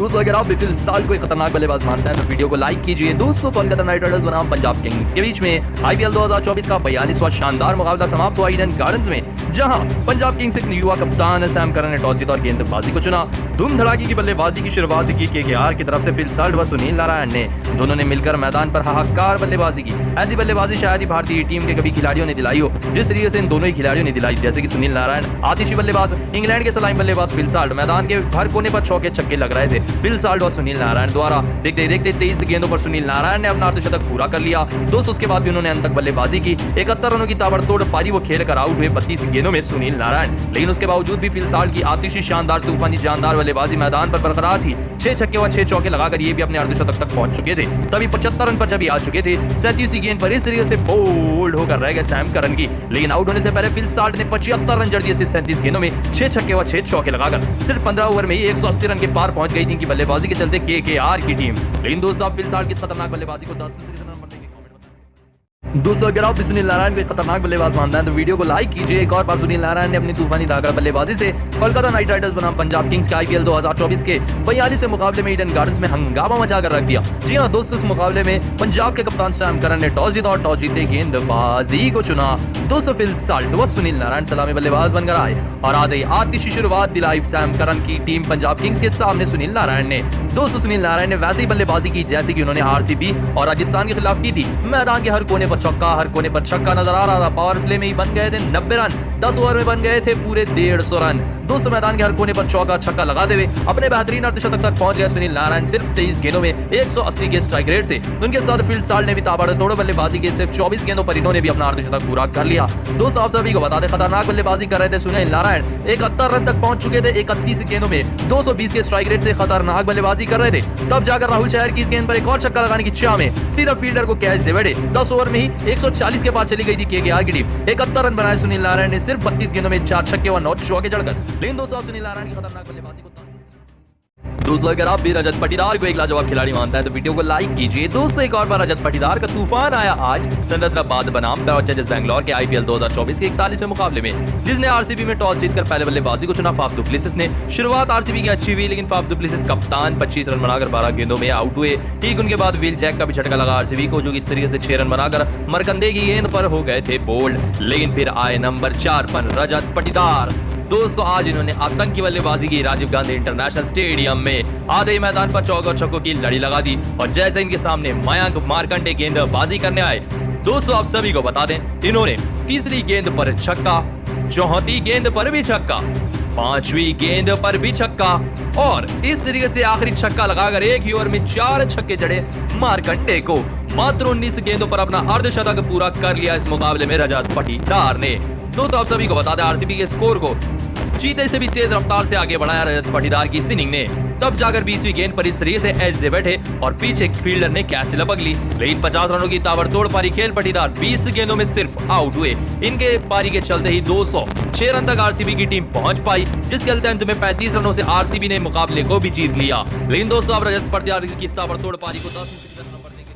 दोस्तों अगर आप भी फिलहाल कोई खतरनाक बल्लेबाज मानते हैं तो वीडियो को लाइक कीजिए। दोस्तों कोलकाता नाइट राइडर्स बनाम पंजाब किंग्स के बीच में आईपीएल 2024 का 42वां शानदार मुकाबला समाप्त हुआ ईडन गार्डन्स में, जहां पंजाब किंग्स के युवा कप्तान सैम करन ने टॉस जीता और गेंदबाजी को चुना। धूम धड़ाके की बल्लेबाजी की शुरुआत की केकेआर की तरफ से फिलहाल व सुनील नारायण ने दोनों ने मिलकर मैदान पर हाहाकार बल्लेबाजी की। ऐसी बल्लेबाजी शायद ही भारतीय टीम के कभी खिलाड़ियों ने दिलाई हो जिस तरीके से इन दोनों ही खिलाड़ियों ने दिलाई। जैसे कि सुनील नारायण आतिशी बल्लेबाज, इंग्लैंड के सलामी बल्लेबाज फिल साल्ट मैदान के हर कोने पर चौके छक्के लग रहे थे। फिल साल्ट और सुनील नारायण द्वारा देखते देखते 23 गेंदों पर सुनील नारायण ने अपना अर्धशतक पूरा कर लिया। दोस्तों उसके बाद भी उन्होंने अंत तक बल्लेबाजी की। 71 रनों की ताबड़तोड़ पारी वो खेलकर आउट हुए 32 गेंदों में सुनील नारायण, लेकिन उसके बावजूद भी फिल साल्ट की आतिशी शानदार तूफानी जानदार बल्लेबाजी मैदान पर बरकरार थी। 6 छक्के व 6 चौके लगाकर ये भी अपने अर्धशतक तक पहुंच चुके थे। तभी 75 रन पर जब आ चुके थे। 37 गेंद पर इस तरीके से बोल्ड होकर रह गए सैम करन की, लेकिन आउट होने से पहले फिल साल्ट ने 75 रन जड़ दिए। सिर्फ 37 गेंदों में 6 छक्के व 6 चौके लगाकर सिर्फ 15 ओवर में ही 180 रन के पार पहुंच गई थी कि बल्लेबाजी के चलते केकेआर की टीम। लेकिन दोस्तों आप फिल साल्ट की खतरनाक बल्लेबाजी को 10 में से कितना नंबर देंगे? दोस्तों अगर आप भी सुनील नारायण को खतरनाक बल्लेबाज मानते हैं तो वीडियो को लाइक कीजिए। एक और बार सुनील नारायण ने अपनी तूफानी धाकड़ बल्लेबाजी से कोलकाता नाइट राइडर्स बनाम पंजाब किंग्स के आईपीएल 2024 के 42वें मुकाबले में ईडन गार्डन्स में हंगामा मचाकर रख दिया। जी हां दोस्तों, इस मुकाबले में पंजाब के कप्तान सैम करन ने टॉस जीता और टॉस जीते गेंदबाजी को चुना। दोस्तों फिल साल्ट व सुनील नारायण सलामी बल्लेबाज बनकर आए और आतिशी शुरुआत दिलाई सैम करन की टीम पंजाब किंग्स के सामने सुनील नारायण ने। दोस्तों सुनील नारायण ने वैसी बल्लेबाजी की जैसे कि उन्होंने आरसीबी और राजस्थान के खिलाफ की थी। मैदान के हर कोने पर चौका, हर कोने पर छक्का नजर आ रहा था। पावर प्ले में ही बन गए थे 90 रन, 10 ओवर में बन गए थे पूरे 150 रन। दोस्तों मैदान के हर कोने पर चौका छक्का लगाते हुए अपने बेहतरीन अर्धशतक तक पहुंच गए सुनील नारायण। सिर्फ 23 गेंदों में 180 के स्ट्राइक रेट से। उनके साथ फिल साल्ट ने भी ताबड़तोड़ बल्लेबाजी के सिर्फ 24 गेंदों पर इन्होंने भी अपना अर्धशतक पूरा कर लिया। दोस्तों आप सभी को बता दें खतरनाक बल्लेबाजी कर रहे थे सुनील नारायण। 71 रन तक पहुंच चुके थे। 31 गेंदों में 220 के स्ट्राइक रेट से खतरनाक बल्लेबाजी कर रहे थे। तब जाकर राहुल चहर की इस गेंद पर एक और छक्का लगाने की चाह में सीधा फील्डर को कैच दे बैठे। 10 ओवर में ही 140 के पार चली गई थी केकेआर की टीम। 71 रन बनाए सुनील नारायण ने सिर्फ 32 गेंदों में 4 छक्के व 9 चौके जड़कर। लेकिन दोस्तों सुनील नारायण की खतरनाक बल्लेबाजी को दोस्तों अगर आप भी रजत पाटीदार को एक लाजवाब खिलाड़ी मानते हैं तो वीडियो को लाइक कीजिए। दोस्तों एक और बार रजत पाटीदार का तूफान आया आज सिकंदराबाद बनाम रॉयल चैलेंजर्स बैंगलोर के आईपीएल 2024 के 41वें मुकाबले में, जिसने आरसीबी में टॉस जीतकर पहले बल्लेबाजी को चुना। फाफ डु प्लेसिस ने शुरुआत आरसीबी की अच्छी हुई, लेकिन फाफ डु प्लेसिस कप्तान 25 रन बनाकर 12 गेंदों में आउट हुए। ठीक उनके बाद विल जैक का भी झटका लगा आरसीबी को, जो कि इस तरीके से 6 रन बनाकर मरकंदे की गेंद पर हो गए थे बोल्ड। लेकिन फिर आए नंबर 4 पर रजत पाटीदार। दोस्तों आज इन्होंने आतंकी बल्लेबाजी की। राजीव गांधी इंटरनेशनल स्टेडियम में आधे मैदान पर चौके और छक्कों की लड़ी लगा दी और जैसे इनके सामने मयंक मार्कंडे गेंदबाजी करने आए, दोस्तों आप सभी को बता दें इन्होंने तीसरी गेंद पर छक्का, चौथी गेंद पर भी छक्का, 5वीं गेंद पर भी छक्का और इस तरीके से आखिरी छक्का लगाकर एक ही ओवर में 4 छक्के जड़े मार्कंडे को। मात्र 19 गेंदों पर अपना अर्धशतक पूरा कर लिया इस मुकाबले में रजत पाटीदार ने। दोस्तों आप सभी को बता दें आरसीबी के स्कोर को चीते से भी तेज रफ्तार से आगे बढ़ाया रजत पाटीदार की इनिंग ने। तब जाकर 20वीं गेंद पर इस तरीके से एज से बैठे और पीछे फील्डर ने कैच लपक ली। लेकिन 50 रनों की ताबड़तोड़ पारी खेल पाटीदार 20 गेंदों में सिर्फ आउट हुए। इनके पारी के चलते ही 206 रन तक आरसीबी की टीम पहुंच पाई, जिसके चलते अंत में 35 रनों से आरसीबी ने मुकाबले को भी जीत लिया। लेकिन दोस्तों आप रजत पाटीदार की ताबड़तोड़ पारी को 10 में से कितना नंबर देंगे?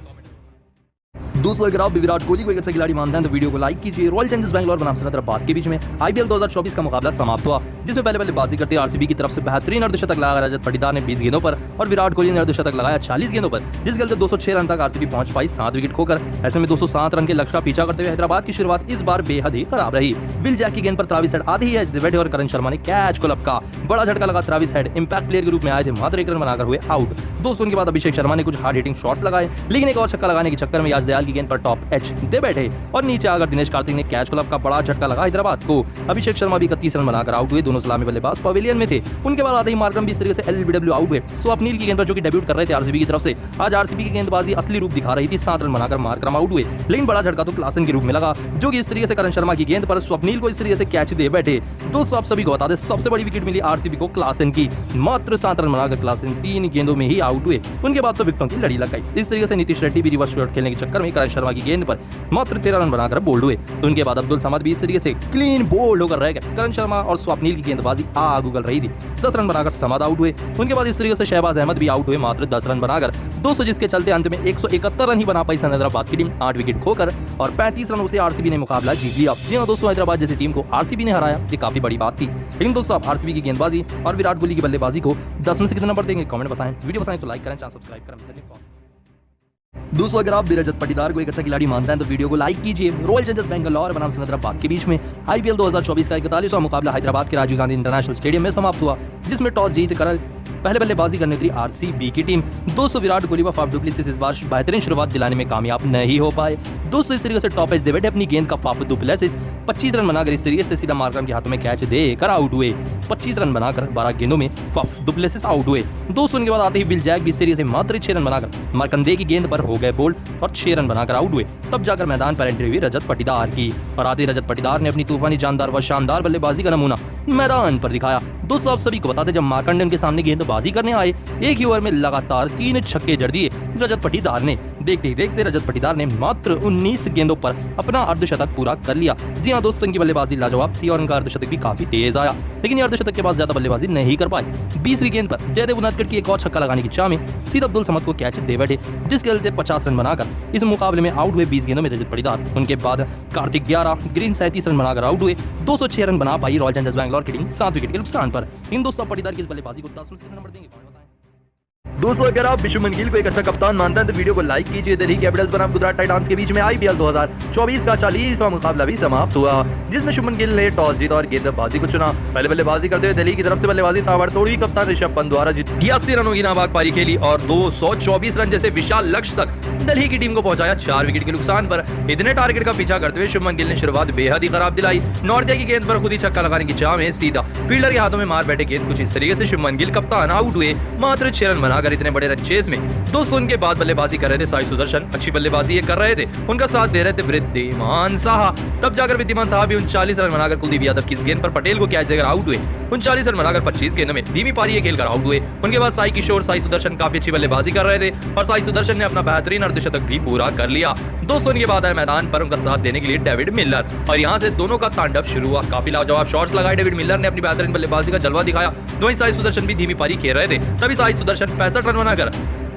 दोस्तों अगर आप भी विराट कोहली को एक अच्छा खिलाड़ी मानते हैं तो वीडियो को लाइक कीजिए। रॉयल चैलेंजर्स बैंगलोर बनाम सिकंदराबाद के बीच में आईपीएल 2024 का मुकाबला समाप्त हुआ, जिसमें पहले बल्लेबाजी करते आरसीबी की तरफ से बेहतरीन अर्धशतक लगाया रजत पाटीदार ने 20 गेंदों पर और विराट कोहली ने अर्धशतक लगाया 40 गेंदों पर, जिसके चलते 206 रन तक आरसीबी पहुंच पाई 7 विकेट खोकर। ऐसे में 207 रन के लक्ष्य का पीछा करते हुए हैदराबाद की शुरुआत इस बार बेहद ही खराब रही। विल जैक की गेंद पर ट्रेविस हेड आधे ही एज से बैठे और करण शर्मा ने कैच को लपका। बड़ा झटका लगा। ट्रेविस हेड इंपैक्ट प्लेयर के रूप में आए थे, मात्र 1 रन बनाकर हुए आउट। दोस्तों उनके बाद अभिषेक शर्मा ने कुछ हार्ड हिटिंग शॉट्स लगाए, लेकिन एक और छक्का लगाने के चक्कर में याजदयाल की गेंद पर टॉप एच दे बैठे और नीचे आकर दिनेश कार्तिक ने कैच क्लब का बड़ा झटका लगा हैदराबाद को। अभिषेक शर्मा भी 31 रन बनाकर आउट हुए। दोनों सलामी बल्लेबाज पवेलियन में थे। उनके बाद आते ही मार्करम भी इस तरीके से एलबीडब्ल्यू आउट हुए। स्वप्नील की गेंद पर जो कि डेब्यूट कर रहे थे आरसीबी की तरफ से, आज आरसीबी की गेंदबाजी असली रूप दिखा रही थी। 7 रन बनाकर मार्करम आउट हुए, लेकिन बड़ा झटका तो क्लासन के रूप में लगा, जो कि इस तरीके से करण शर्मा की गेंद पर स्वप्नील को इस तरीके से कैच दे बैठे। दोस्तों आप सभी को बता दें सबसे बड़ी विकेट मिली आरसीबी को क्लासन की। मात्र 7 रन बनाकर क्लासन 3 गेंदों में ही आउट हुए। उनके बाद तो विकेटों की लड़ी लग गई। इस तरीके से नीतीश रेड्डी भी रिवर्स शॉट खेलने के चक्कर में करण शर्मा की गेंद पर मात्र 13 रन बनाकर बोल्ड हुए। तो उनके बाद अब्दुल समद भी इस तरीके से क्लीन बोल्ड होकर रह गए। करण शर्मा और स्वप्नील की गेंदबाजी आग उगल रही थी। 10 रन बनाकर समाद आउट हुए। उनके बाद इस तरीके से शहबाज अहमद भी आउट हुए, मात्र 10 रन बनाकर 200, जिसके चलते अंत में 171 रन ही बना पाई हैदराबाद की टीम 8 विकेट खोकर, और 35 रनों से आरसीबी ने मुकाबला जीत लिया। जी हाँ दोस्तों, हैदराबाद जैसी टीम को आरसीबी ने हराया, ये काफी बड़ी बात थी। लेकिन दोस्तों आप आरसीबी की गेंदबाजी और विराट कोहली की बल्लेबाजी को 10 में से कितना नंबर देंगे, कमेंट बताएं। वीडियो पसंद तो लाइक करें, चैनल सब्सक्राइब करें। दोस्तों अगर आप भी रजत पाटीदार को एक अच्छा खिलाड़ी मानते हैं तो वीडियो को लाइक कीजिए। रॉयल चैलेंजर्स बैंगलोर बनाम हैदराबाद के बीच में आईपीएल 2024 का 41वां मुकाबला हैदराबाद के राजीव गांधी इंटरनेशनल स्टेडियम में समाप्त हुआ, जिसमें टॉस जीतकर पहले बल्लेबाजी करने उतरी आरसीबी की टीम। दोस्तों विराट कोहली व फाफ डुप्लेसिस इस बार बेहतरीन शुरुआत दिलाने में कामयाब नहीं हो पाए। दोस्तों इस तरीके से टॉप एज डेविड अपनी गेंद का फाफ डुप्लेसिस 25 रन बनाकर इस सीरीज से सीधा मार्करम के हाथों में कैच देकर आउट हुए। 25 रन बनाकर 12 गेंदों में फाफ डुप्लेसिस आउट हुए। दोस्तों उनके बाद आते ही विल जैक भी सीरीज से मात्र 6 रन बनाकर मार्कंडे की गेंद पर हो गए बोल्ड और 6 रन बनाकर आउट हुए। तब जाकर मैदान पर एंट्री हुई रजत पाटीदार की, और आते ही रजत पाटीदार ने अपनी तूफानी जानदार व शानदार बल्लेबाजी का नमूना मैदान पर दिखाया। दोस्तों आप सभी को बता दें, जब मार्कंडे उनके सामने गेंदबाजी करने आए, एक ही ओवर में लगातार 3 छक्के जड़ दिए रजत पाटीदार ने। देखते ही देखते रजत पाटीदार ने मात्र 19 गेंदों पर अपना अर्धशतक पूरा कर लिया। जी हाँ दोस्तों, इनकी बल्लेबाजी लाजवाब थी और उनका अर्धशतक भी काफी तेज आया, लेकिन ये अर्धशतक के बाद ज्यादा बल्लेबाजी नहीं कर पाए। 20वीं गेंद पर जयदेव उनादकड़ की एक और छक्का लगाने की चाह में सीध अब्दुल समद को कैच दे बैठे, जिसके चलते 50 रन बनाकर इस मुकाबले में आउट हुए 20 गेंदों में रजत पाटीदार। उनके बाद कार्तिक 11, ग्रीन 37 रन बनाकर आउट हुए। 206 रन बना पाई रॉयल चैलेंजर्स बैंगलोर की टीम 7 विकेट के नुकसान पर। इन दोस्तों पाटीदार की इस बल्लेबाजी को 10 में से कितना नंबर देंगे, दोस्तों अगर आप शुभमन गिल को एक अच्छा कप्तान मानते हैं तो वीडियो को लाइक कीजिए। दिल्ली कैपिटल्स बनाम गुजरात टाइटंस के बीच में आईपीएल 2024 का 40वां मुकाबला भी समाप्त हुआ, जिसमें शुभमन गिल ने टॉस जीता और गेंदबाजी को चुना। पहले बल्लेबाजी करते हुए दिल्ली की तरफ से बल्लेबाजी ताबड़तोड़ हुई। कप्तान ऋषभ पंत द्वारा 82 रनों की नाबाद पारी खेली और 224 रन जैसे विशाल लक्ष्य तक दिल्ली की टीम को पहुंचाया 4 विकेट के नुकसान पर। इतने टारगेट का पीछा करते हुए शुभमन गिल ने शुरुआत बेहद ही खराब दिलाई। नॉर्थिया की गेंद पर खुद ही छक्का लगाने की चाह में सीधा फील्डर के हाथों में मार बैठे गेंद कुछ इस तरीके से शुभमन गिल कप्तान आउट हुए, मात्र 6 रन बनाकर इतने बड़े रन चेस में। दोस्तों उनके बाद बल्लेबाजी कर रहे थे साई सुदर्शन, अच्छी बल्लेबाजी ये कर रहे थे, उनका साथ दे रहे थे वृद्धिमान साहा। तब जाकर वृद्धिमान साहा भी 39 रन बनाकर कुलदीप यादव की इस गेंद पर पटेल को कैच देकर आउट हुए। 39 रन बनाकर 25 गेंदों में धीमी पारी खेलकर आउट हुए। उनके बाद साई किशोर, साई सुदर्शन काफी अच्छी बल्लेबाजी कर रहे थे और साई सुदर्शन ने अपना बेहतरीन अर्धशतक भी पूरा कर लिया। दोस्तों उनके बाद आए मैदान पर उनका साथ देने के लिए डेविड मिलर, और यहाँ से दोनों का तांडव शुरू हुआ। काफी लाजवाब शॉट्स लगाए डेविड मिलर ने, अपनी बेहतरीन बल्लेबाजी का जलवा दिखाया। वहीं साई सुदर्शन भी धीमी पारी खेल रहे थे। तभी साई सुदर्शन 65 रन बनाकर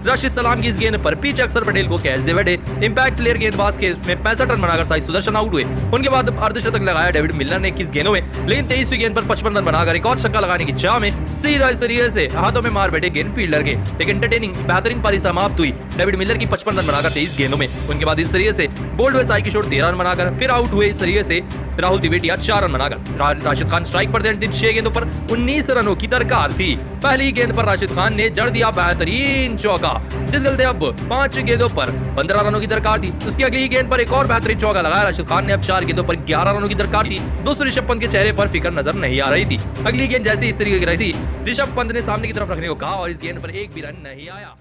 राशिद सलाम की इस गेंद पर पीछे अक्सर पटेल को कैच दे बैठे। इंपैक्ट प्लेयर गेंदबाज के में 65 रन बनाकर साई सुदर्शन आउट हुए। उनके बाद अर्धशतक लगाया डेविड मिलर ने 21 गेंदों में, लेकिन 23वीं गेंद पर 55 रन बनाकर एक और छक्का लगाने की चाह में सीधा इस तरीके से हाथों में मार बैठे गेंद फील्डर के। एक एंटरटेनिंग बेहतरीन पारी समाप्त हुई डेविड मिलर की 55 रन बनाकर 23 गेंदों में। उनके बाद इस तरीके से बोल्ड हुए साई किशोर 13 रन बनाकर, फिर आउट हुए इस तरीके से राहुल तिवेटिया 4 रन बनाकर। राशिद खान स्ट्राइक पर थे, 6 गेंदों पर 19 रनों की दरकार थी। पहली गेंद पर राशिद खान ने जड़ दिया बेहतरीन चौका, जिस चलते अब 5 गेंदों पर 15 रनों की दरकार थी। उसकी अगली गेंद पर एक और बेहतरीन चौका लगाया राशिद खान ने, अब 4 गेंदों पर 11 रनों की दरकार थी। दोस्तों ऋषभ पंत के चेहरे पर फिक्र नजर नहीं आ रही थी। अगली गेंद जैसे इस तरीके की रही थी, ऋषभ पंत ने सामने की तरफ रखने को कहा और इस गेंद पर एक भी रन नहीं आया।